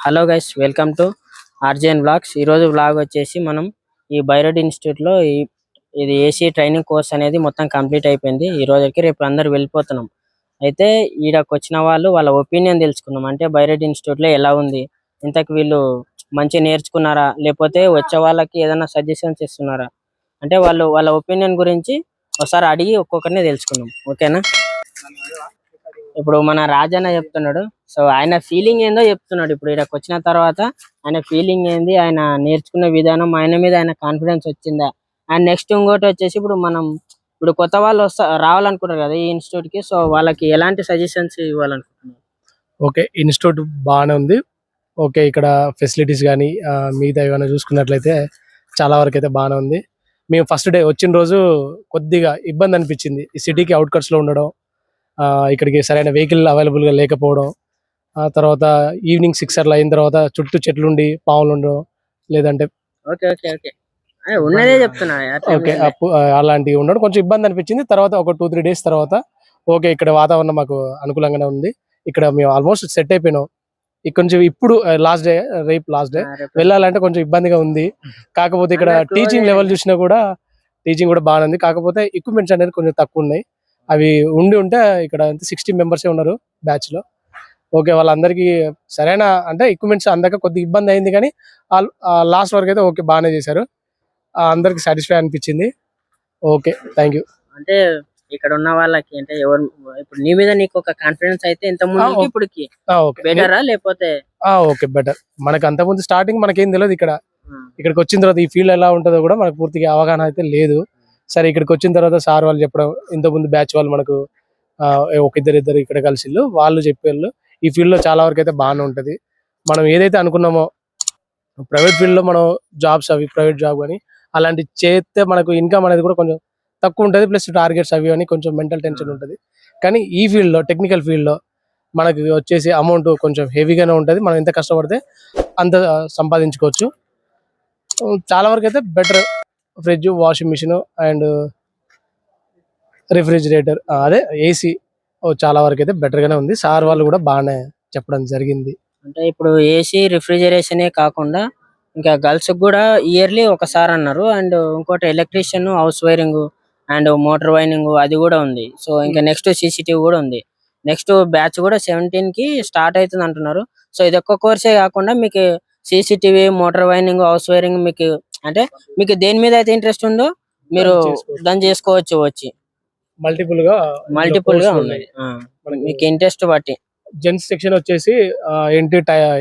Hello guys, welcome to RJN blogs. ఈరోజు blog వచ్చేసి మనం ఈ బైరోడ్ ఇన్స్టిట్యూట్లో ఇది ఏసీ ట్రైనింగ్ కోర్స్ అనేది మొత్తం కంప్లీట్ అయిపోయింది ఈ రోజుకి. రేపు అందరు వెళ్ళిపోతున్నాం. అయితే ఈడకి వచ్చిన వాళ్ళు వాళ్ళ ఒపీనియన్ తెలుసుకున్నాం. అంటే బైరోడ్ ఇన్స్టిట్యూట్లో ఎలా ఉంది, ఇంతకు వీళ్ళు మంచి నేర్చుకున్నారా, లేకపోతే వచ్చే వాళ్ళకి ఏదైనా సజెషన్స్ ఇస్తున్నారా అంటే వాళ్ళ ఒపీనియన్ గురించి ఒకసారి అడిగి ఒక్కొక్కరిని తెలుసుకున్నాం. ఓకేనా? ఇప్పుడు మన రాజన్న చెప్తున్నాడు. సో ఆయన ఫీలింగ్ ఏందో చెప్తున్నాడు. ఇప్పుడు ఇక్కడికి వచ్చిన తర్వాత ఆయన ఫీలింగ్ ఏంది, ఆయన నేర్చుకున్న విధానం, ఆయన మీద ఆయన కాన్ఫిడెన్స్ వచ్చిందా. అండ్ నెక్స్ట్ ఇంకోటి వచ్చేసి ఇప్పుడు కొత్త వాళ్ళు రావాలనుకుంటారు కదా ఈ ఇన్స్టిట్యూట్ కి. సో వాళ్ళకి ఎలాంటి సజెషన్స్ ఇవ్వాలనుకుంటున్నారు? ఓకే, ఇన్స్టిట్యూట్ బాగానే ఉంది. ఓకే, ఇక్కడ ఫెసిలిటీస్ కానీ మిగతా ఏమైనా చూసుకున్నట్లయితే చాలా వరకు అయితే బాగానే ఉంది. మేము ఫస్ట్ డే వచ్చిన రోజు కొద్దిగా ఇబ్బంది అనిపించింది. ఈ సిటీకి అవుట్కట్స్లో ఉండడం, ఇక్కడికి సరైన వెహికల్ అవైలబుల్గా లేకపోవడం, ఆ తర్వాత ఈవినింగ్ 6 అట్లా అయిన తర్వాత చుట్టూ చెట్లు ఉండి పాములు ఉండడం, లేదంటే ఓకే ఓకే ఓకే ఉన్నదే చెప్తున్నా. ఓకే అలాంటివి ఉండడం కొంచెం ఇబ్బంది అనిపించింది. తర్వాత ఒక 2-3 డేస్ తర్వాత ఓకే ఇక్కడ వాతావరణం మాకు అనుకూలంగానే ఉంది. ఇక్కడ మేము ఆల్మోస్ట్ సెట్ అయిపోయినాం. కొంచెం ఇప్పుడు రేపు లాస్ట్ డే వెళ్ళాలంటే కొంచెం ఇబ్బందిగా ఉంది. కాకపోతే ఇక్కడ టీచింగ్ లెవెల్ చూసినా కూడా టీచింగ్ కూడా బాగానే ఉంది. కాకపోతే ఎక్విప్మెంట్స్ అనేది కొంచెం తక్కువ ఉన్నాయి. అవి ఉంటే ఇక్కడ 60 మెంబర్సే ఉన్నారు బ్యాచ్ లో. ఓకే, వాళ్ళందరికీ సరైన అంటే ఎక్విప్మెంట్స్ అందక కొద్దిగా ఇబ్బంది అయింది, కానీ లాస్ట్ వరకు అయితే ఓకే బాగానే చేశారు. అందరికి సాటిస్ఫై అనిపించింది. Okay, thank you. అంటే ఇక్కడ ఉన్న వాళ్ళకి అంటే ఎవరు ఇప్పుడు నీ మీద నీకు ఒక కాన్ఫిడెన్స్ అయితే ఇంత ముందు ఇప్పటికి బెటరా లేకపోతే? Okay, better. మనకు అంత ముందు స్టార్టింగ్ మనకేం తెలియదు. ఇక్కడికి వచ్చిన తర్వాత ఈ ఫీల్డ్ ఎలా ఉంటుందో కూడా మనకు పూర్తిగా అవగాహన అయితే లేదు. సరే, ఇక్కడికి వచ్చిన తర్వాత సార్ వాళ్ళు చెప్పడం, ఇంత ముందు బ్యాచ్ వాళ్ళు మనకు ఒక ఇద్దరు ఇక్కడ కలిసి వాళ్ళు చెప్పేళ్ళు ఈ ఫీల్డ్ లో చాలా వరకు అయితే బాగానే ఉంటది. మనం ఏదైతే అనుకున్నామో ప్రైవేట్ ఫీల్డ్ లో మనం జాబ్స్ అవి ప్రైవేట్ జాబ్ కానీ అలాంటి చేస్తే మనకు ఇన్కమ్ అనేది కూడా కొంచెం తక్కువ ఉంటుంది. ప్లస్ టార్గెట్స్ అవి అని కొంచెం మెంటల్ టెన్షన్ ఉంటుంది. కానీ ఈ ఫీల్డ్ లో టెక్నికల్ ఫీల్డ్ లో మనకి వచ్చేసి అమౌంట్ కొంచెం హెవీగానే ఉంటుంది. మనం ఎంత కష్టపడితే అంత సంపాదించుకోవచ్చు. చాలా వరకు అయితే better. Fridge, washing machine and refrigerator, అదే ఏసీ చాలా వరకు అయితే బెటర్ గానే ఉంది. సార్ వాళ్ళు కూడా బాగానే చెప్పడం జరిగింది. అంటే ఇప్పుడు ఏసీ రిఫ్రిజరేషనే కాకుండా ఇంకా గర్ల్స్ కూడా ఇయర్లీ ఒకసారి అన్నారు. అండ్ ఇంకోటి electrician, house wiring and motor wiring అది కూడా ఉంది. సో ఇంకా నెక్స్ట్ CCTV కూడా ఉంది. నెక్స్ట్ బ్యాచ్ కూడా 17 కి స్టార్ట్ అవుతుంది అంటున్నారు. సో ఇది ఒక్క కోర్సే కాకుండా మీకు CCTV, motor wiring, house wiring మీకు దేని మీద అయితే ఇంట్రెస్ట్ ఉందో మీరు దాన్ని చేసుకోవచ్చు. వచ్చి మల్టిపుల్ గా ఉన్నాయి మీకు ఇంట్రెస్ట్ బట్టి. జెంట్స్ సెక్షన్ వచ్చేసి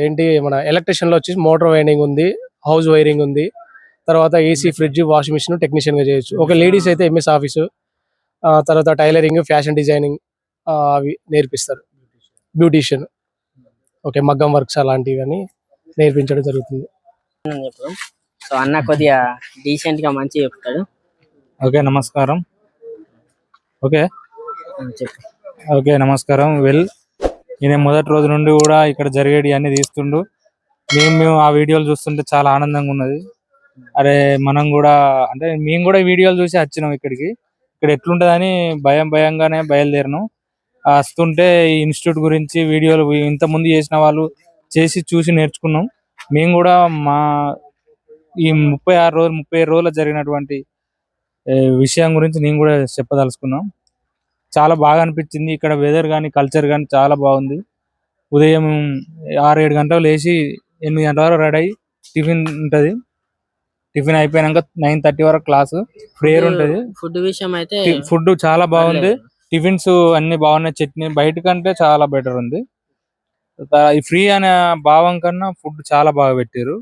ఏంటి మన ఎలక్ట్రీషియన్ లో వచ్చేసి మోటార్ వైరింగ్ ఉంది, హౌస్ వైరింగ్ ఉంది, తర్వాత AC, fridge, washing machine technician గా చేయొచ్చు. ఒక లేడీస్ అయితే MS ఆఫీసు, తర్వాత టైలరింగ్, ఫ్యాషన్ డిజైనింగ్ అవి నేర్పిస్తారు. బ్యూటీషియన్, ఓకే, మగ్గం వర్క్స్ అలాంటివి అని నేర్పించడం జరుగుతుంది. సో అన్న కొద్దిగా డీసెంట్ గా మంచి చెప్తాడు. ఓకే, నమస్కారం. ఓకే నమస్కారం. నేను మొదటి రోజు నుండి కూడా ఇక్కడ జరిగేది అన్ని తీస్తుండు. మేము ఆ వీడియోలు చూస్తుంటే చాలా ఆనందంగా ఉన్నది. అరే మనం కూడా అంటే మేము కూడా వీడియోలు చూసి వచ్చినాం ఇక్కడికి. ఇక్కడ ఎట్లుంటదని భయంగానే బయలుదేరినాం. వస్తుంటే ఈ ఇన్స్టిట్యూట్ గురించి వీడియోలు ఇంత ముందు చేసిన వాళ్ళు చూసి నేర్చుకున్నాం. మేము కూడా మా ఈ 37 రోజులు జరిగినటువంటి విషయం గురించి నేను కూడా చెప్పదలుచుకున్నాం. చాలా బాగా అనిపించింది. ఇక్కడ వెదర్ కానీ కల్చర్ కానీ చాలా బాగుంది. ఉదయం 6-7 గంటలు లేచి 8 గంటల వరకు రెడీ అయ్యి టిఫిన్ ఉంటుంది. టిఫిన్ అయిపోయినాక 9:30 వరకు క్లాసు, ప్రేయర్ ఉంటుంది. ఫుడ్ విషయం అయితే ఫుడ్ చాలా బాగుంది. టిఫిన్స్ అన్ని బాగున్నాయి. చట్నీ బయట కంటే చాలా బెటర్ ఉంది. ఈ ఫ్రీ అనే భావం కన్నా ఫుడ్ చాలా బాగా పెట్టారు.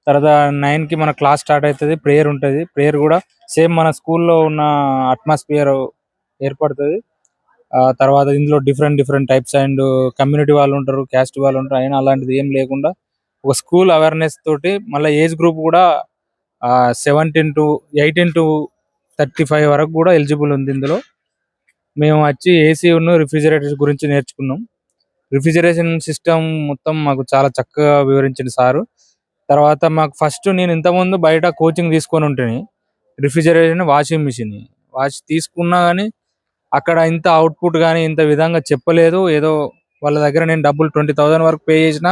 తర్వాత 9 కి మన క్లాస్ స్టార్ట్ అవుతుంది. ప్రేయర్ ఉంటుంది. ప్రేయర్ కూడా సేమ్ మన స్కూల్లో ఉన్న అట్మాస్ఫియర్ ఏర్పడుతుంది. తర్వాత ఇందులో డిఫరెంట్ టైప్స్ అండ్ కమ్యూనిటీ వాళ్ళు ఉంటారు, క్యాస్ట్ వాళ్ళు ఉంటారు. అయినా అలాంటిది ఏం లేకుండా ఒక స్కూల్ అవేర్నెస్ తోటి మళ్ళీ ఏజ్ గ్రూప్ కూడా 18 to 35 వరకు కూడా ఎలిజిబుల్ ఉంది. ఇందులో మేము వచ్చి ఏసీ రిఫ్రిజిరేటర్ గురించి నేర్చుకున్నాం. రిఫ్రిజిరేషన్ సిస్టమ్ మొత్తం మాకు చాలా చక్కగా వివరించింది సారు. తర్వాత మాకు ఫస్ట్ నేను ఇంతకుముందు బయట కోచింగ్ తీసుకొని ఉంటేనే రిఫ్రిజిరేషన్, వాషింగ్ మిషన్ తీసుకున్నా కానీ అక్కడ ఇంత అవుట్పుట్ కానీ ఇంత విధంగా చెప్పలేదు. ఏదో వాళ్ళ దగ్గర నేను డబ్బులు 20,000 వరకు పే చేసిన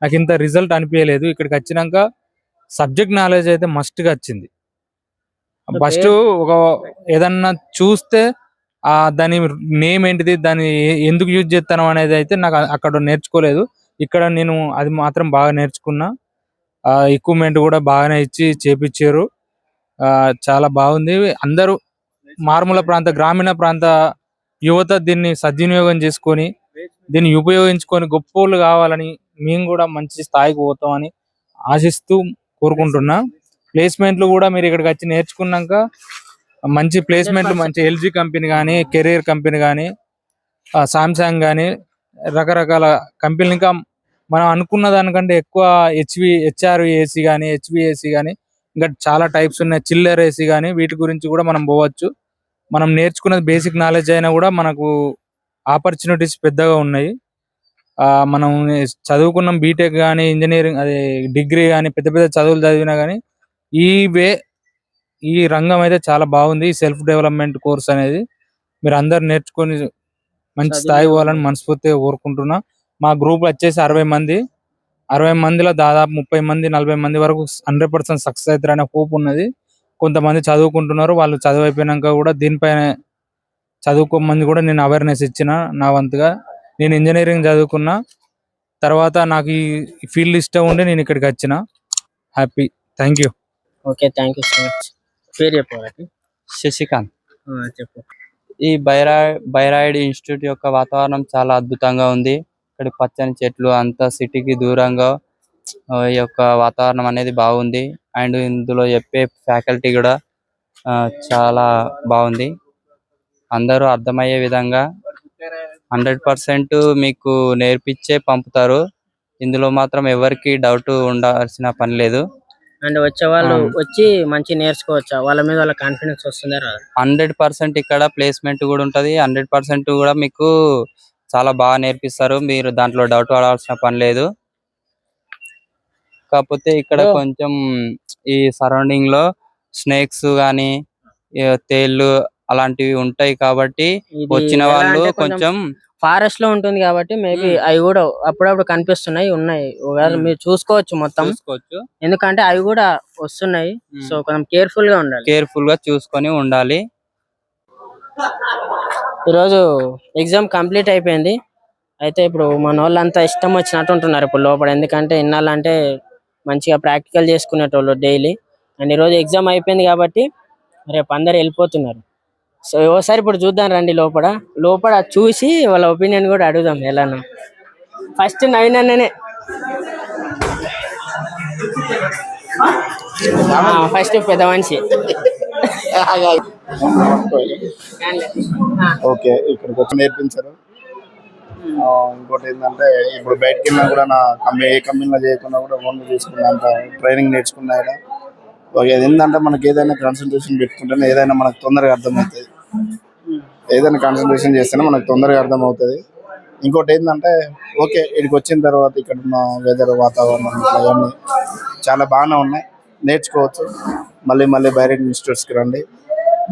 నాకు ఇంత రిజల్ట్ అనిపించలేదు. ఇక్కడికి వచ్చినాక సబ్జెక్ట్ నాలెడ్జ్ అయితే మస్ట్ గా వచ్చింది. ఫస్ట్ ఒక ఏదన్నా చూస్తే దాని నేమ్ ఏంటిది, దాన్ని ఎందుకు యూజ్ చేస్తాను అనేది అయితే నాకు అక్కడ నేర్చుకోలేదు. ఇక్కడ నేను అది మాత్రం బాగా నేర్చుకున్నా. ఎక్విప్మెంట్ కూడా బాగానే ఇచ్చి చేపించారు. చాలా బాగుంది. అందరూ మారుమూల ప్రాంత గ్రామీణ ప్రాంత యువత దీన్ని సద్వినియోగం చేసుకొని దీన్ని ఉపయోగించుకొని గొప్పోళ్ళు కావాలని, మేము కూడా మంచి స్థాయికి పోతామని ఆశిస్తూ కోరుకుంటున్నా. ప్లేస్మెంట్లు కూడా మీరు ఇక్కడికి వచ్చి నేర్చుకున్నాక మంచి ప్లేస్మెంట్లు, మంచి ఎల్జీ కంపెనీ కానీ, కెరీర్ కంపెనీ కానీ, సామ్సంగ్ కానీ, రకరకాల కంపెనీలు, ఇంకా మనం అనుకున్న దానికంటే ఎక్కువ హెచ్ఆర్ ఏసీ కానీ, హెచ్బిఏసీ కానీ, ఇంకా చాలా టైప్స్ ఉన్నాయి. చిల్లర్ ఏసీ కానీ, వీటి గురించి కూడా మనం పోవచ్చు. మనం నేర్చుకున్నది బేసిక్ నాలెడ్జ్ అయినా కూడా మనకు ఆపర్చునిటీస్ పెద్దగా ఉన్నాయి. మనం చదువుకున్న బీటెక్ కానీ, ఇంజనీరింగ్ అదే డిగ్రీ కానీ, పెద్ద పెద్ద చదువులు చదివినా కానీ ఈ రంగం అయితే చాలా బాగుంది. ఈ సెల్ఫ్ డెవలప్మెంట్ కోర్స్ అనేది మీరు అందరు నేర్చుకొని మంచి స్థాయి పోవాలని మనస్ఫూర్తిగా కోరుకుంటున్నా. మా గ్రూప్ వచ్చేసి 60 మంది. 60 మందిలో దాదాపు 30 మంది 40 మంది వరకు 100% సక్సెస్ అవుతారనే హోప్ ఉన్నది. కొంతమంది చదువుకుంటున్నారు. వాళ్ళు చదువు అయిపోయినాక కూడా దీనిపైన చదువుకోమంది కూడా నేను అవేర్నెస్ ఇచ్చిన నా వంతుగా. నేను ఇంజనీరింగ్ చదువుకున్నా, తర్వాత నాకు ఈ ఫీల్డ్ ఇష్టం ఉండి నేను ఇక్కడికి వచ్చిన. Happy. Thank you. Okay, thank you so much. పేరు చెప్పాలి. శశికాంత్. చెప్పు. ఈ బైరాయిడ్ ఇన్స్టిట్యూట్ యొక్క వాతావరణం చాలా అద్భుతంగా ఉంది. ఇక్కడ పచ్చని చెట్లు, అంతా సిటీకి దూరంగా ఈ యొక్క వాతావరణం అనేది బాగుంది. అండ్ ఇందులో చెప్పే ఫ్యాకల్టీ కూడా చాలా బాగుంది. అందరూ అర్థమయ్యే విధంగా 100% మీకు నేర్పించే పంపుతారు. ఇందులో మాత్రం ఎవరికి డౌట్ ఉండాల్సిన పని లేదు. అండ్ వచ్చే వాళ్ళు వచ్చి మంచి నేర్చుకోవచ్చా? వాళ్ళ మీద వాళ్ళ కాన్ఫిడెన్స్ వస్తుందా? 100% ఇక్కడ ప్లేస్మెంట్ కూడా ఉంటది. 100% కూడా మీకు చాలా బాగా నేర్పిస్తారు. మీరు దాంట్లో డౌట్ పడాల్సిన పని లేదు. కాకపోతే ఇక్కడ కొంచెం ఈ సరౌండింగ్ లో స్నేక్స్ గానీ, తేళ్లు అలాంటివి ఉంటాయి కాబట్టి వచ్చిన వాళ్ళు కొంచెం ఫారెస్ట్ లో ఉంటుంది కాబట్టి మేబీ అవి కూడా అప్పుడప్పుడు కనిపిస్తున్నాయి, ఉన్నాయి. ఒకవేళ మీరు చూసుకోవచ్చు మొత్తం, ఎందుకంటే అవి కూడా వస్తున్నాయి. సో కొంచెం కేర్ఫుల్ గా ఉండాలి. కేర్ఫుల్ గా చూసుకొని ఉండాలి. ఈరోజు ఎగ్జామ్ కంప్లీట్ అయిపోయింది. అయితే ఇప్పుడు మన వాళ్ళంతా ఇష్టం వచ్చినట్టు ఉంటున్నారు ఇప్పుడు లోపల. ఎందుకంటే ఇన్నాళ్ళంటే మంచిగా ప్రాక్టికల్ చేసుకునేటోళ్ళు డైలీ. అండ్ ఈరోజు ఎగ్జామ్ అయిపోయింది కాబట్టి రేపు అందరు వెళ్ళిపోతున్నారు. సో ఒకసారి ఇప్పుడు చూద్దాం రండి లోపల చూసి వాళ్ళ ఒపీనియన్ కూడా అడుగుదాం ఎలానో. ఫస్ట్ నవీన్ అన్ననే ఫస్ట్ పెద్ద మనిషి. ఓకే, ఇక్కడికి వచ్చి నేర్పించారు. ఇంకోటి ఏంటంటే ఇప్పుడు బయటకి వెళ్ళినా కూడా నా ఏ కంపెనీలో చేయకుండా కూడా ఓన్ చేసుకున్నంత ట్రైనింగ్ నేర్చుకున్నా. ఓకే, అది ఏంటంటే మనకి ఏదైనా కాన్సన్ట్రేషన్ పెట్టుకుంటేనే ఏదైనా మనకు తొందరగా అర్థమవుతుంది. ఏదైనా కాన్సన్ట్రేషన్ చేస్తేనే మనకు తొందరగా అర్థమవుతుంది. ఇంకోటి ఏంటంటే ఓకే, ఇక్కడికి వచ్చిన తర్వాత ఇక్కడ ఉన్న వెదర్, వాతావరణం అవన్నీ చాలా బాగానే ఉన్నాయి. నేర్చుకోవచ్చు. మళ్ళీ బైరాయిడ్ ఇన్స్టిట్యూట్స్కి రండి,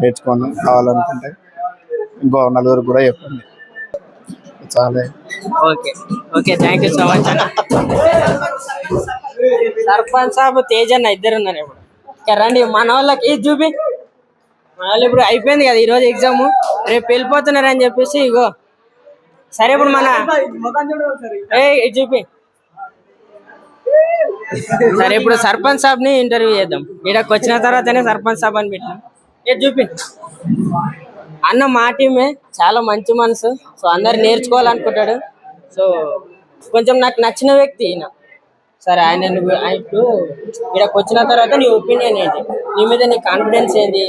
నేర్చుకోండి. కావాలనుకుంటే ఇంకో నలుగురు కూడా చెప్పండి. చాలా okay, thank you so much అన్న. సర్పంచ్ సాబ్, తేజ్ అన్న ఇద్దరు ఉన్నారు. ఇప్పుడు రండి మన వాళ్ళకి చూపి. మన వాళ్ళు ఇప్పుడు అయిపోయింది కదా ఈరోజు ఎగ్జామ్, రేపు వెళ్ళిపోతున్నారు అని చెప్పేసి ఇగో. సరే ఇప్పుడు మన చూపి. సరే ఇప్పుడు సర్పంచ్ సాబ్ ని ఇంటర్వ్యూ చేద్దాం. ఇక్కడికి వచ్చిన తర్వాతనే సర్పంచ్ సాబ్ అని పెట్టినాం. చూపి. అన్న మా టీమే, చాలా మంచి మనసు. సో అందరు నేర్చుకోవాలనుకుంటాడు. సో కొంచెం నాకు నచ్చిన వ్యక్తి ఈయన. సరే ఆయన ఇప్పుడు ఇక్కడికి వచ్చిన తర్వాత నీ ఒపీనియన్ ఏంటి, నీ మీద నీ కాన్ఫిడెన్స్ ఏంటి?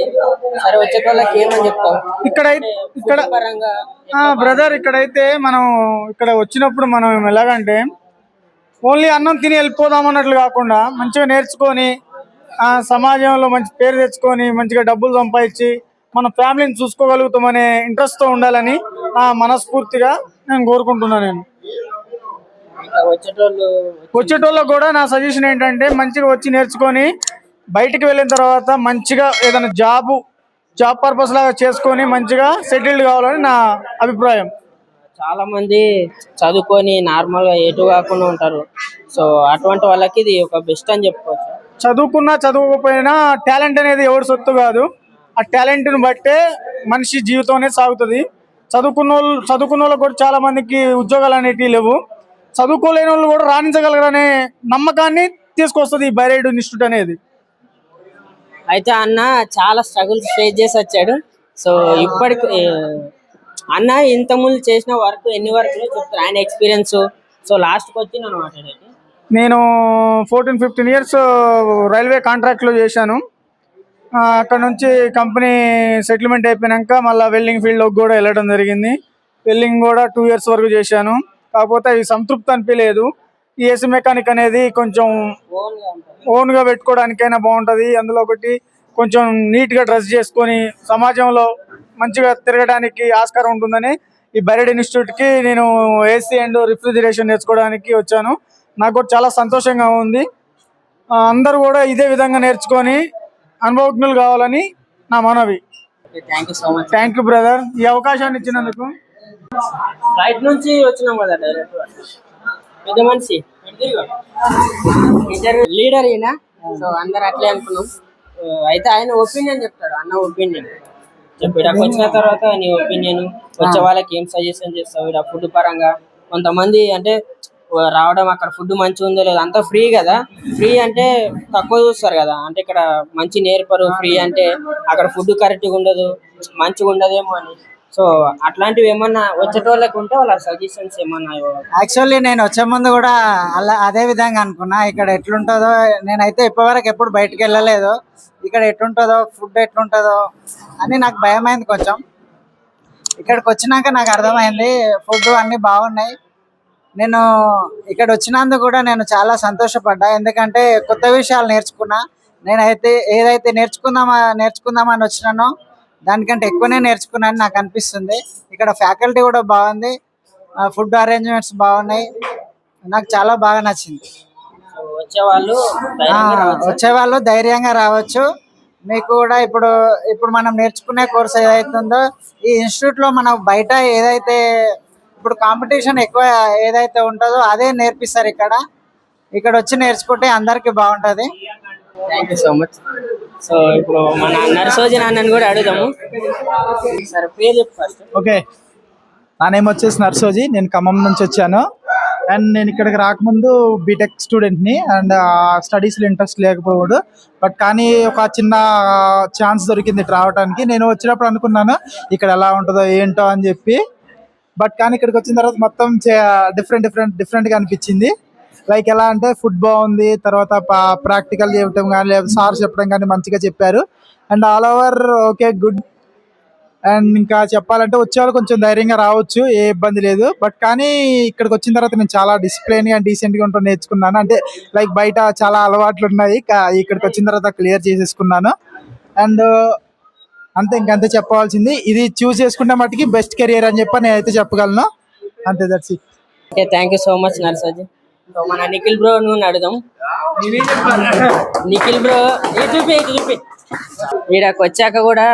సరే వచ్చే వాళ్ళకి ఏమని చెప్తావు? ఇక్కడ బ్రదర్, ఇక్కడైతే మనం ఇక్కడ వచ్చినప్పుడు మనం ఎలాగంటే ఓన్లీ అన్నం తిని వెళ్ళిపోదాం అన్నట్లు కాకుండా మంచిగా నేర్చుకొని సమాజంలో మంచి పేరు తెచ్చుకొని మంచిగా డబ్బులు సంపాదించి మన ఫ్యామిలీని చూసుకోగలుగుతామనే ఇంట్రెస్ట్ తో ఉండాలని మనస్ఫూర్తిగా నేను కోరుకుంటున్నాను. నేను వచ్చేటోళ్ళకు కూడా నా సజెషన్ ఏంటంటే మంచిగా వచ్చి నేర్చుకొని బయటికి వెళ్ళిన తర్వాత మంచిగా ఏదైనా జాబ్ పర్పస్ లాగా చేసుకొని మంచిగా సెటిల్డ్ కావాలని నా అభిప్రాయం. చాలా మంది చదువుకొని నార్మల్ గా ఎటు కాకుండా ఉంటారు. సో అటువంటి వాళ్ళకి ఇది ఒక బెస్ట్ అని చెప్పుకోవచ్చు. చదువుకున్నా చదువుకపోయినా టాలెంట్ అనేది ఎవరి సొత్తు కాదు. ఆ టాలెంట్ ని బట్టే మనిషి జీవితం అనేది సాగుతుంది. చదువుకున్న వాళ్ళకి కూడా చాలా మందికి ఉద్యోగాలు అనేటివి లేవు. చదువుకోలేని వాళ్ళు కూడా రాణించగలరనే నమ్మకాన్ని తీసుకొస్తుంది ఈ బైరైడ్ ఇన్స్టిట్యూట్ అనేది. అయితే అన్న చాలా స్ట్రగుల్స్ ఫేస్ చేసి వచ్చాడు. సో ఇప్పటికి అన్న ఇంత ముందు చేసిన వర్క్ ఎన్ని వర్క్ చెప్తారు ఆయన ఎక్స్పీరియన్స్. సో లాస్ట్ కి వచ్చి నన్ను మాట్లాడేది. నేను 14-15 ఇయర్స్ రైల్వే కాంట్రాక్ట్లో చేశాను. అక్కడ నుంచి కంపెనీ సెటిల్మెంట్ అయిపోయాక మళ్ళీ వెల్డింగ్ ఫీల్డ్లోకి కూడా వెళ్ళడం జరిగింది. వెల్డింగ్ కూడా 2 ఇయర్స్ వరకు చేశాను. కాకపోతే ఈ సంతృప్తి అనిపించలేదు. ఈ ఏసీ మెకానిక్ అనేది కొంచెం ఓన్గా పెట్టుకోవడానికైనా బాగుంటుంది. అందులో ఒకటి కొంచెం నీట్గా డ్రెస్ చేసుకొని సమాజంలో మంచిగా తిరగడానికి ఆస్కారం ఉంటుందని ఈ బైరైడ్ ఇన్స్టిట్యూట్కి నేను ఏసీ అండ్ రిఫ్రిజిరేషన్ నేర్చుకోవడానికి వచ్చాను. నాకు కూడా చాలా సంతోషంగా ఉంది. అందరూ కూడా ఇదే విధంగా నేర్చుకొని అనుభవజ్ఞులు కావాలని నా మనవి. Thank you so much. Thank you brother, ఈ అవకాశాన్ని ఇచ్చినందుకు. ఫ్లైట్ నుంచి వచ్చినాం కదా డైరెక్ట్. పెద్ద మనిషి లీడర్ ఈయన. సో అందరు అట్లే అనుకున్నాం. అయితే ఆయన ఒపీనియన్ చెప్తాడు. అన్న ఒపీనియన్ చెప్పి ఇక్కడికి వచ్చిన తర్వాత నీ ఒపీనియన్, వచ్చే వాళ్ళకి ఏం సజెషన్ చేస్తావు ఇక్కడ ఫుడ్ పరంగా. కొంతమంది అంటే రావడం అక్కడ ఫుడ్ మంచిగా ఉందో లేదో, అంతా ఫ్రీ కదా. ఫ్రీ అంటే తక్కువ చూస్తారు కదా, అంటే ఇక్కడ మంచి నేర్పరు. ఫ్రీ అంటే అక్కడ ఫుడ్ కరెక్ట్గా ఉండదు, మంచిగా ఉండదేమో అని. సో అట్లాంటివి ఏమన్నా వచ్చేటోళ్ళకి ఉంటే వాళ్ళ సజెషన్స్ ఏమన్నా? యాక్చువల్లీ నేను వచ్చే ముందు కూడా అదే విధంగా అనుకున్నా. ఇక్కడ ఎట్లుంటుందో, నేనైతే ఇప్పటివరకు ఎప్పుడు బయటకు వెళ్ళలేదు. ఇక్కడ ఎట్లుంటుందో, ఫుడ్ ఎట్లుంటుందో అని నాకు భయమైంది కొంచెం. ఇక్కడికి వచ్చినాక నాకు అర్థమైంది ఫుడ్ అన్నీ బాగున్నాయి. నేను ఇక్కడ వచ్చినందుకు కూడా నేను చాలా సంతోషపడ్డా. ఎందుకంటే కొత్త విషయాలు నేర్చుకున్నా. నేనైతే ఏదైతే నేర్చుకుందామని వచ్చినానో దానికంటే ఎక్కువనే నేర్చుకున్నాను నాకు అనిపిస్తుంది. ఇక్కడ ఫ్యాకల్టీ కూడా బాగుంది, ఫుడ్ అరేంజ్మెంట్స్ బాగున్నాయి. నాకు చాలా బాగా నచ్చింది. వచ్చేవాళ్ళు ధైర్యంగా రావచ్చు. మీకు కూడా ఇప్పుడు మనం నేర్చుకునే కోర్స్ ఏదైతుందో ఈ ఇన్స్టిట్యూట్లో మనం బయట ఏదైతే ఇప్పుడు కాంపిటీషన్ ఎక్కువ ఏదైతే ఉంటుందో అదే నేర్పిస్తారు ఇక్కడ వచ్చి నేర్చుకుంటే అందరికి బాగుంటది. Thank you so much. So ఇప్పుడు మన నర్సోజన్ అన్నని కూడా అడుగుదాము. సరే పేరు చెప్పు ఫస్ట్. ఓకే, నా నేమ్ వచ్చేసి నర్సోజీ. నేను ఖమ్మం నుంచి వచ్చాను. అండ్ నేను ఇక్కడికి రాకముందు బీటెక్ స్టూడెంట్ని. అండ్ స్టడీస్లో ఇంట్రెస్ట్ లేకపోవడు, బట్ కానీ ఒక చిన్న ఛాన్స్ దొరికింది ఇటు రావడానికి. నేను వచ్చినప్పుడు అనుకున్నాను ఇక్కడ ఎలా ఉంటుందో ఏంటో అని చెప్పి. బట్ కానీ ఇక్కడికి వచ్చిన తర్వాత మొత్తం డిఫరెంట్గా అనిపించింది. లైక్ ఎలా అంటే ఫుడ్ బాగుంది, తర్వాత ప్రాక్టికల్ చెప్పడం కానీ లేదా సార్ చెప్పడం కానీ మంచిగా చెప్పారు. And all over okay, good. And ఇంకా చెప్పాలంటే వచ్చేవాళ్ళు కొంచెం ధైర్యంగా రావచ్చు, ఏ ఇబ్బంది లేదు. బట్ కానీ ఇక్కడికి వచ్చిన తర్వాత నేను చాలా డిసిప్లైన్గా అండ్ డీసెంట్గా ఉంటాను నేర్చుకున్నాను. అంటే లైక్ బయట చాలా అలవాట్లు ఉన్నాయి, ఇక్కడికి వచ్చిన తర్వాత క్లియర్ చేసేసుకున్నాను. అండ్ ఇంకంతే చెప్పవలసింది. ఇది చూస్ చేసుకుంటే మట్టుకి బెస్ట్ కెరియర్ అని చెప్పి నేనైతే చెప్పగలను. అంతే, that's it. Okay, thank you so much నర్సోజీ. సో మన నిఖిల్ బ్రో నువ్వు అడుగుదాం. నిఖిల్ బ్రో చూపి వీడకి వచ్చాక కూడా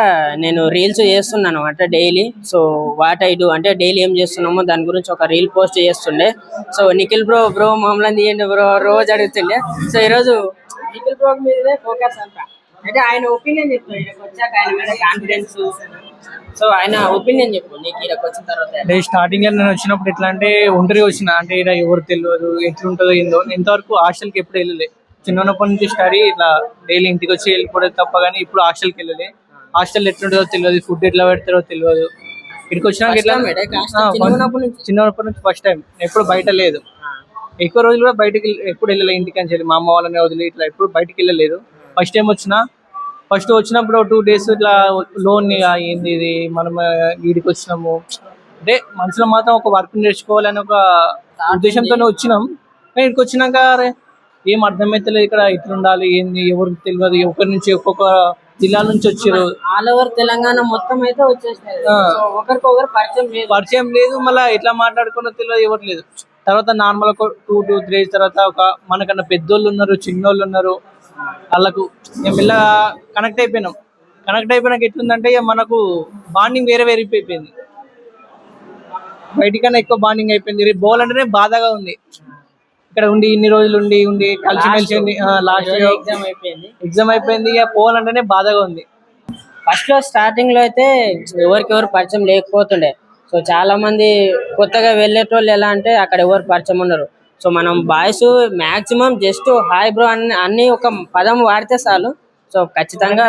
నేను రీల్స్ చేస్తున్నాను అంటే daily. So what I do అంటే డైలీ ఏం చేస్తున్నామో దాని గురించి ఒక రీల్ పోస్ట్ చేస్తుండే. సో నిఖిల్ బ్రో మమ్మల్ని తీయండి బ్రో రోజు అడుగుతుండే. సో ఈరోజు నిఖిల్ బ్రో మీదే ఫోకస్ అంతా. అంటే ఆయన ఒపీనియన్ చెప్తాడు ఇక్కడికి వచ్చాక, ఆయన మీద కాన్ఫిడెన్స్. సో ఆయన ఒపీనియన్ చెప్పు నీకు ఇక్కడికి వచ్చిన తర్వాత. అంటే స్టార్టింగ్ నేను వచ్చినప్పుడు ఎట్లా అంటే ఒంటరిగా వచ్చిన, అంటే ఇక్కడ ఎవరు తెలియదు ఎట్లుంటుందో ఏందో. ఇంతవరకు హాస్టల్కి ఎప్పుడు వెళ్ళలే. చిన్నప్పటి నుంచి స్టడీ ఇట్లా డైలీ ఇంటికి వచ్చి వెళ్ళిపోవడం తప్ప, కానీ ఇప్పుడు హాస్టల్కి వెళ్ళలే. హాస్టల్ ఎట్లుంటుందో తెలియదు, ఫుడ్ ఎట్లా పెడతారో తెలియదు. ఇక్కడికి వచ్చినాక ఎట్లా చిన్నప్పటి నుంచి ఫస్ట్ టైం. ఎప్పుడు బయట లేదు, ఎక్కువ రోజులు కూడా బయటకి ఎప్పుడు వెళ్ళలేదు. ఇంటికి అని చెప్పి మా అమ్మ వాళ్ళని వదిలి ఇట్లా ఎప్పుడు బయటకు వెళ్ళలేదు. ఫస్ట్ టైం వచ్చినప్పుడు 2 days ఇట్లా లోన్ ఏంది ఇది మనం వీడికి వచ్చినాము అంటే మనసులో మాత్రం ఒక వర్క్ నేర్చుకోవాలని ఒక ఉద్దేశంతోనే వచ్చినాం. కానీ ఇక్కడికి వచ్చినాక ఏం అర్థమైతలేదు ఇక్కడ ఇట్లుండాలి ఏంది ఎవరికి తెలియదు. ఒకరి నుంచి ఒక్కొక్క జిల్లాల నుంచి వచ్చారు. ఆల్ ఓవర్ తెలంగాణ మొత్తం అయితే వచ్చేసారు. ఒకరికొకరు పరిచయం లేదు. మళ్ళీ ఎట్లా మాట్లాడుకున్నా తెలియదు, ఎవరు లేదు. తర్వాత నార్మల్ ఒక 2 to 3 days తర్వాత ఒక మనకన్నా పెద్దోళ్ళు ఉన్నారు, చిన్నోళ్ళు ఉన్నారు. వాళ్ళకు మేము ఇలా కనెక్ట్ అయిపోయినాక ఎట్లుందంటే మనకు బాండింగ్ వేరే అయిపోయింది. బయటికన్నా ఎక్కువ బాండింగ్ అయిపోయింది. రేపు పోవాలంటేనే బాధగా ఉంది. ఇక్కడ ఉండి ఇన్ని రోజులు ఉండి కలిసిమెలిసి ఉండి లాస్ట్ ఎగ్జామ్ అయిపోయింది. ఇక పోవాలంటేనే బాధగా ఉంది. ఫస్ట్ లో స్టార్టింగ్ లో అయితే ఎవరికెవరు పరిచయం లేకపోతుండే. సో చాలా మంది కొత్తగా వెళ్ళేటోళ్ళు ఎలా అంటే అక్కడ ఎవరు పరిచయం ఉన్నారు. సో మనం boys maximum just hi bro అన్ని ఒక పదం వాడితే చాలు. సో ఖచ్చితంగా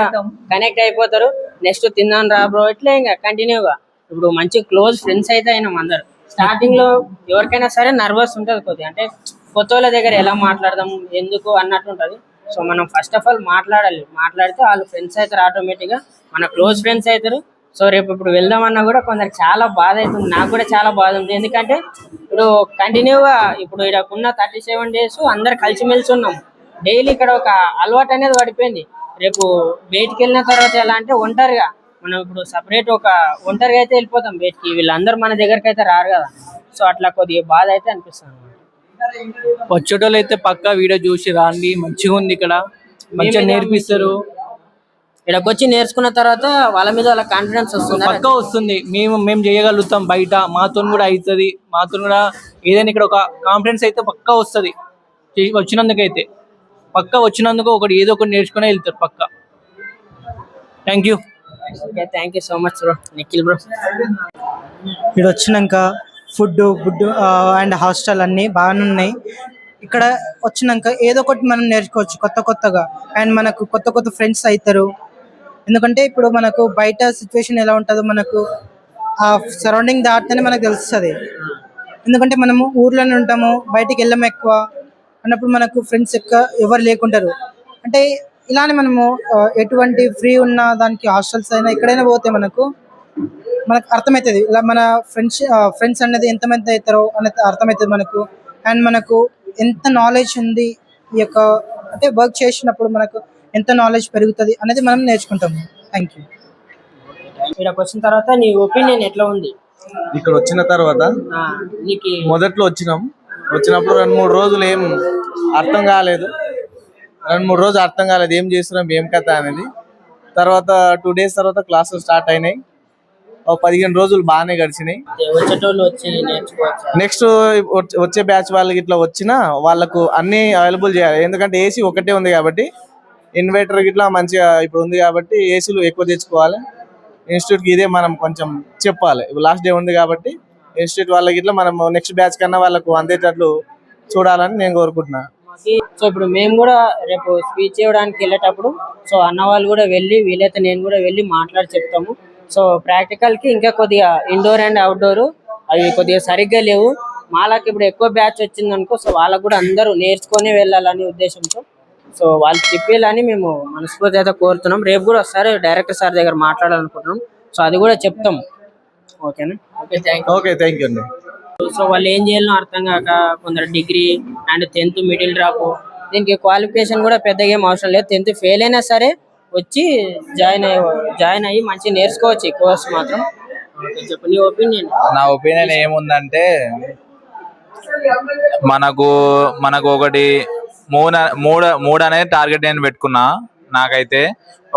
కనెక్ట్ అయిపోతారు. నెక్స్ట్ తిందాం రా బ్రో ఇట్లా ఇంకా కంటిన్యూగా ఇప్పుడు మంచి క్లోజ్ ఫ్రెండ్స్ అయితే అయినాం అందరు. స్టార్టింగ్ లో ఎవరికైనా సరే నర్వస్ ఉంటుంది కొద్దిగా, అంటే కొత్త వాళ్ళ దగ్గర ఎలా మాట్లాడదాం ఎందుకు అన్నట్టు ఉంటది. సో మనం ఫస్ట్ ఆఫ్ ఆల్ మాట్లాడాలి. మాట్లాడితే వాళ్ళు ఫ్రెండ్స్ అవుతారు, ఆటోమేటిక్ గా మన క్లోజ్ ఫ్రెండ్స్ అవుతారు. సో రేపు ఇప్పుడు వెళ్దామన్నా కూడా కొందరికి చాలా బాధ అవుతుంది. నాకు కూడా చాలా బాధ ఉంది. ఎందుకంటే ఇప్పుడు కంటిన్యూగా ఇప్పుడు ఇక్కడ ఉన్న 37 days అందరు కలిసిమెలిసి ఉన్నాం. డైలీ ఇక్కడ ఒక అలవాటు అనేది పడిపోయింది. రేపు బయటికి వెళ్ళిన తర్వాత ఎలా అంటే ఒంటరిగా మనం ఇప్పుడు సపరేట్ ఒక ఒంటరిగా అయితే వెళ్ళిపోతాం బయటికి, వీళ్ళందరూ మన దగ్గరికి అయితే రారు కదా. సో అట్లా కొద్దిగా బాధ అయితే అనిపిస్తుంది. వచ్చేటోళ్ళు అయితే పక్కా వీడియో చూసి రాండి, మంచిగా ఉంది ఇక్కడ, మంచిగా నేర్పిస్తారు. ఇక్కడికి వచ్చి నేర్చుకున్న తర్వాత వాళ్ళ మీద వాళ్ళ కాన్ఫిడెన్స్ వస్తుంది, పక్కా వస్తుంది. మేము చేయగలుగుతాం, బయట మాతో కూడా అవుతుంది, మాతో కూడా ఏదైనా ఇక్కడ ఒక కాన్ఫిడెన్స్ అయితే పక్కా వస్తుంది. వచ్చినందుకైతే పక్కా వచ్చినందుకు ఏదో ఒకటి నేర్చుకునే వెళ్తారు పక్కా. Thank you. Thank you so much bro. Nikhil bro, ఇక్కడ వచ్చినాక ఫుడ్ అండ్ హాస్టల్ అన్నీ బాగానే ఉన్నాయి. ఇక్కడ వచ్చినాక ఏదో ఒకటి మనం నేర్చుకోవచ్చు కొత్తగా, అండ్ మనకు కొత్త ఫ్రెండ్స్ అవుతారు. ఎందుకంటే ఇప్పుడు మనకు బయట సిచ్యువేషన్ ఎలా ఉంటుందో మనకు ఆ సరౌండింగ్ దాటితేనే మనకు తెలుస్తుంది. ఎందుకంటే మనము ఊర్లోనే ఉంటాము, బయటికి వెళ్ళాము ఎక్కువ అన్నప్పుడు మనకు ఫ్రెండ్స్ ఎవరు లేకుంటారు. అంటే ఇలానే మనము ఎటువంటి ఫ్రీ ఉన్న దానికి హాస్టల్స్ అయినా ఎక్కడైనా పోతే మనకు అర్థమవుతుంది. ఇలా మన ఫ్రెండ్స్ అనేది ఎంతమంది అవుతారో అనేది అర్థమవుతుంది మనకు. అండ్ మనకు ఎంత నాలెడ్జ్ ఉంది ఈ యొక్క అంటే వర్క్ చేసినప్పుడు మనకు ఎంత నాలెడ్జ్ పెరుగుతుంది అనేది మనం నేర్చుకుంటాము. Thank you. ఇక్కడికి వచ్చిన తర్వాత నీ ఒపీనియన్ ఎట్లా ఉంది? ఇక్కడ వచ్చిన తర్వాత నీకు మొదట్లో వచ్చినప్పుడు 2-3 రోజులు ఏం అర్థం కాలేదు. 2-3 రోజులు అర్థం కాలేదు ఏం చేస్తున్నాం ఏం కథ అనేది. తర్వాత 2 days తర్వాత క్లాసులు స్టార్ట్ అయినాయి. 15 రోజులు బాగానే గడిచినాయి. వచ్చేటోళ్ళు వచ్చి నేర్చుకోవచ్చు. నెక్స్ట్ వచ్చే బ్యాచ్ వాళ్ళకి ఇట్లా వచ్చినా వాళ్ళకు అన్ని అవైలబుల్ చేయాలి. ఎందుకంటే ఏసీ ఒకటే ఉంది కాబట్టి, ఇన్వర్టర్ ఇట్లా మంచిగా ఇప్పుడు ఉంది కాబట్టి ఏసీలు ఎక్కువ తెచ్చుకోవాలి. ఇన్స్టిట్యూట్కి ఇదే మనం కొంచెం చెప్పాలి. ఇప్పుడు లాస్ట్ డే ఉంది కాబట్టి ఇన్స్టిట్యూట్ వాళ్ళకి ఇట్లా మనం నెక్స్ట్ బ్యాచ్ కన్నా వాళ్ళకు అందేటట్లు చూడాలని నేను కోరుకుంటున్నా. సో ఇప్పుడు మేము కూడా రేపు స్పీచ్ ఇవ్వడానికి వెళ్ళేటప్పుడు సో అన్న వాళ్ళు కూడా వెళ్ళి, వీలైతే నేను కూడా వెళ్ళి మాట్లాడి చెప్తాము. సో ప్రాక్టికల్ కి ఇంకా కొద్దిగా ఇండోర్ అండ్ అవుట్డోర్ అవి కొద్దిగా సరిగ్గా లేవు. మాలకు ఇప్పుడు ఎక్కువ బ్యాచ్ వచ్చింది అనుకో, సో వాళ్ళకు కూడా అందరూ నేర్చుకొని వెళ్ళాలని ఉద్దేశంతో సో వాళ్ళు చెప్పేయాలని మేము మనస్ఫూర్తి అయితే కోరుతున్నాం. రేపు కూడా ఒకసారి డైరెక్టర్ సార్ దగ్గర మాట్లాడాలనుకుంటున్నాం. సో అది కూడా చెప్తాం. ఓకేనా? ఓకే, థ్యాంక్ యూ అండి. సో వాళ్ళు ఏం చేయాలో అర్థం కాక కొందరు degree and 10th middle drop, దీనికి క్వాలిఫికేషన్ కూడా పెద్దగా ఏం అవసరం లేదు. 10th ఫెయిల్ అయినా సరే వచ్చి జాయిన్ అయ్యి మంచిగా నేర్చుకోవచ్చు ఈ కోర్స్ మాత్రం. చెప్పు నీ ఒపీనియన్. నా ఒపీనియన్ ఏముందంటే మనకు ఒకటి మూడు అనేది టార్గెట్ నేను పెట్టుకున్నా. నాకైతే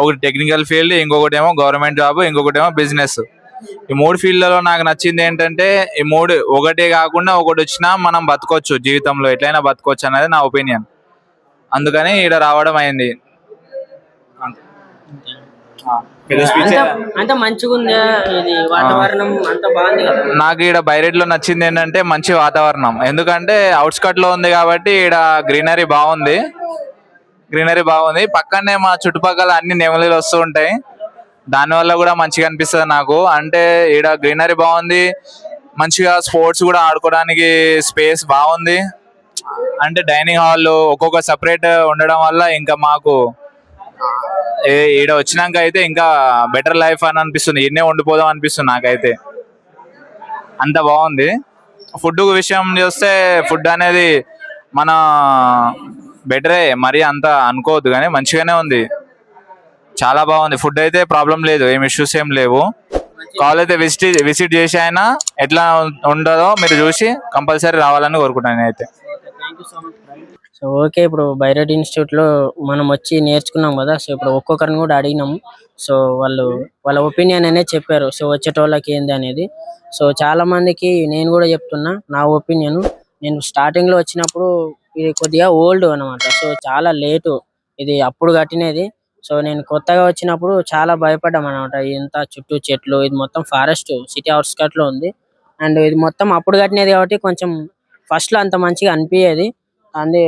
ఒకటి టెక్నికల్ ఫీల్డ్, ఇంకొకటి ఏమో గవర్నమెంట్ జాబ్, ఇంకొకటి ఏమో బిజినెస్. ఈ 3 ఫీల్డ్లలో నాకు నచ్చింది ఏంటంటే ఈ 3 ఒకటే కాకుండా ఒకటి వచ్చినా మనం బతకొచ్చు, జీవితంలో ఎట్లయినా బతకొచ్చు అనేది నా ఒపీనియన్. అందుకని ఇక్కడ రావడం అయింది. అంత మంచిగా ఉందా ఇది వాతావరణం? అంత బాగుంది కదా. నాకు ఇక్కడ బైరెడ్లో నచ్చింది ఏంటంటే మంచి వాతావరణం. ఎందుకంటే అవుట్స్కట్ లో ఉంది కాబట్టి ఇక్కడ గ్రీనరీ బాగుంది. పక్కనే మా చుట్టుపక్కల అన్ని నెమలీలు వస్తూ ఉంటాయి. దానివల్ల కూడా మంచిగా అనిపిస్తుంది నాకు. అంటే ఇక్కడ గ్రీనరీ బాగుంది, మంచిగా స్పోర్ట్స్ కూడా ఆడుకోవడానికి స్పేస్ బాగుంది. అంటే డైనింగ్ హాల్ ఒక్కొక్క సపరేట్ ఉండడం వల్ల ఇంకా మాకు ఈడ వచ్చినాక అయితే ఇంకా బెటర్ లైఫ్ అని అనిపిస్తుంది. ఇన్నే ఉండిపోదాం అనిపిస్తుంది నాకైతే. అంత బాగుంది. ఫుడ్ విషయం చూస్తే ఫుడ్ అనేది మన బెటరే, మరీ అంత అనుకోవద్దు కానీ మంచిగానే ఉంది, చాలా బాగుంది. ఫుడ్ అయితే ప్రాబ్లం లేదు, ఏం ఇష్యూస్ ఏం లేవు. కావాలైతే విజిట్ చేసి అయినా ఎట్లా ఉండదో మీరు చూసి కంపల్సరీ రావాలని కోరుకుంటాను నేనైతే. సో ఓకే, ఇప్పుడు బైరెడ్ ఇన్స్టిట్యూట్ లో మనం వచ్చి నేర్చుకున్నాం కదా. సో ఇప్పుడు ఒక్కొక్కరిని కూడా అడిగినాము. సో వాళ్ళ ఒపీనియన్ అనేది చెప్పారు. సో వచ్చేటోళ్ళకి ఏంది అనేది. సో చాలా మందికి నేను కూడా చెప్తున్నా నా ఒపీనియన్. నేను స్టార్టింగ్ లో వచ్చినప్పుడు ఇది కొద్దిగా ఓల్డ్ అన్నమాట. సో చాలా లేటు, ఇది అప్పుడు కట్టినది. సో నేను కొత్తగా వచ్చినప్పుడు చాలా భయపడ్డాం అనమాట. ఇంత చుట్టూ చెట్లు, ఇది మొత్తం ఫారెస్ట్, సిటీ అవుట్స్కట్ లో ఉంది. అండ్ ఇది మొత్తం అప్పుడు కట్టినది కాబట్టి కొంచెం ఫస్ట్ లో అంత మంచిగా అనిపించేది. అందే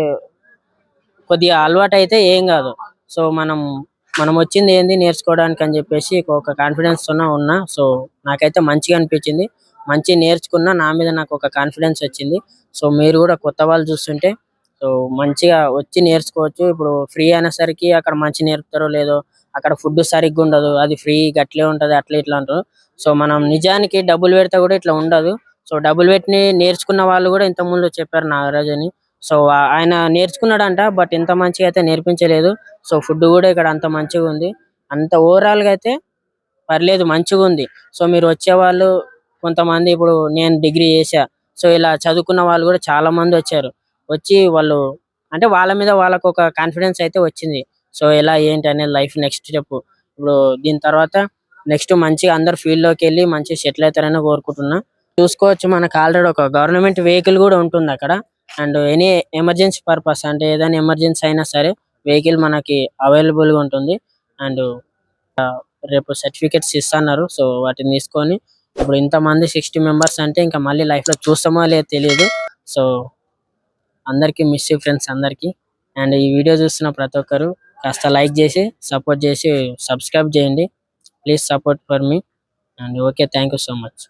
కొద్దిగా అలవాటు అయితే ఏం కాదు. సో మనం వచ్చింది ఏంది నేర్చుకోవడానికి అని చెప్పేసి ఒక కాన్ఫిడెన్స్ తోనే ఉన్నా. సో నాకైతే మంచిగా అనిపించింది, మంచి నేర్చుకున్నా, నా మీద నాకు ఒక కాన్ఫిడెన్స్ వచ్చింది. సో మీరు కూడా కొత్త వాళ్ళు చూస్తుంటే సో మంచిగా వచ్చి నేర్చుకోవచ్చు. ఇప్పుడు ఫ్రీ అయినసరికి అక్కడ మంచి నేర్పుతారో లేదో, అక్కడ ఫుడ్ సరిగ్గా ఉండదు, అది ఫ్రీ గట్లే ఉంటది, అట్లా ఇట్లా అంటారు. సో మనం నిజానికి డబ్బులు పెడితే కూడా ఇట్లా ఉండదు. సో డబ్బులు పెట్టి నేర్చుకున్న వాళ్ళు కూడా ఇంత ముందు చెప్పారు, నాగరాజ్ అని. సో ఆయన నేర్చుకున్నాడంట, బట్ ఇంత మంచిగా అయితే నేర్పించలేదు. సో ఫుడ్ కూడా ఇక్కడ అంత మంచిగా ఉంది. అంత ఓవరాల్ గా అయితే పర్లేదు, మంచిగా ఉంది. సో మీరు వచ్చే వాళ్ళు కొంతమంది, ఇప్పుడు నేను డిగ్రీ చేశా, సో ఇలా చదువుకున్న వాళ్ళు కూడా చాలా మంది వచ్చారు. వచ్చి వాళ్ళు అంటే వాళ్ళ మీద వాళ్ళకు ఒక కాన్ఫిడెన్స్ అయితే వచ్చింది. సో ఎలా ఏంటి అనేది లైఫ్ నెక్స్ట్ స్టెప్. ఇప్పుడు దీని తర్వాత నెక్స్ట్ మంచిగా అందరు ఫీల్డ్ లోకి వెళ్ళి మంచిగా సెటిల్ అవుతారని కోరుకుంటున్నా. చూసుకోవచ్చు, మనకు ఆల్రెడీ ఒక గవర్నమెంట్ వెహికల్ కూడా ఉంటుంది అక్కడ. అండ్ ఎనీ ఎమర్జెన్సీ పర్పస్ అంటే ఏదైనా ఎమర్జెన్సీ అయినా సరే వెహికల్ మనకి అవైలబుల్ గా ఉంటుంది. అండ్ రేపు సర్టిఫికెట్స్ ఇస్తున్నారు. సో వాటిని తీసుకొని ఇప్పుడు ఇంతమంది 60 మెంబర్స్ అంటే ఇంకా మళ్ళీ లైఫ్ లో చూస్తామో లేదో తెలియదు. సో అందరికి మిస్ ఫ్రెండ్స్ అందరికి. అండ్ ఈ వీడియో చూస్తున్న ప్రతి ఒక్కరు కాస్త లైక్ చేసి సపోర్ట్ చేసి సబ్స్క్రైబ్ చేయండి. Please support for me. And okay, thank you so much.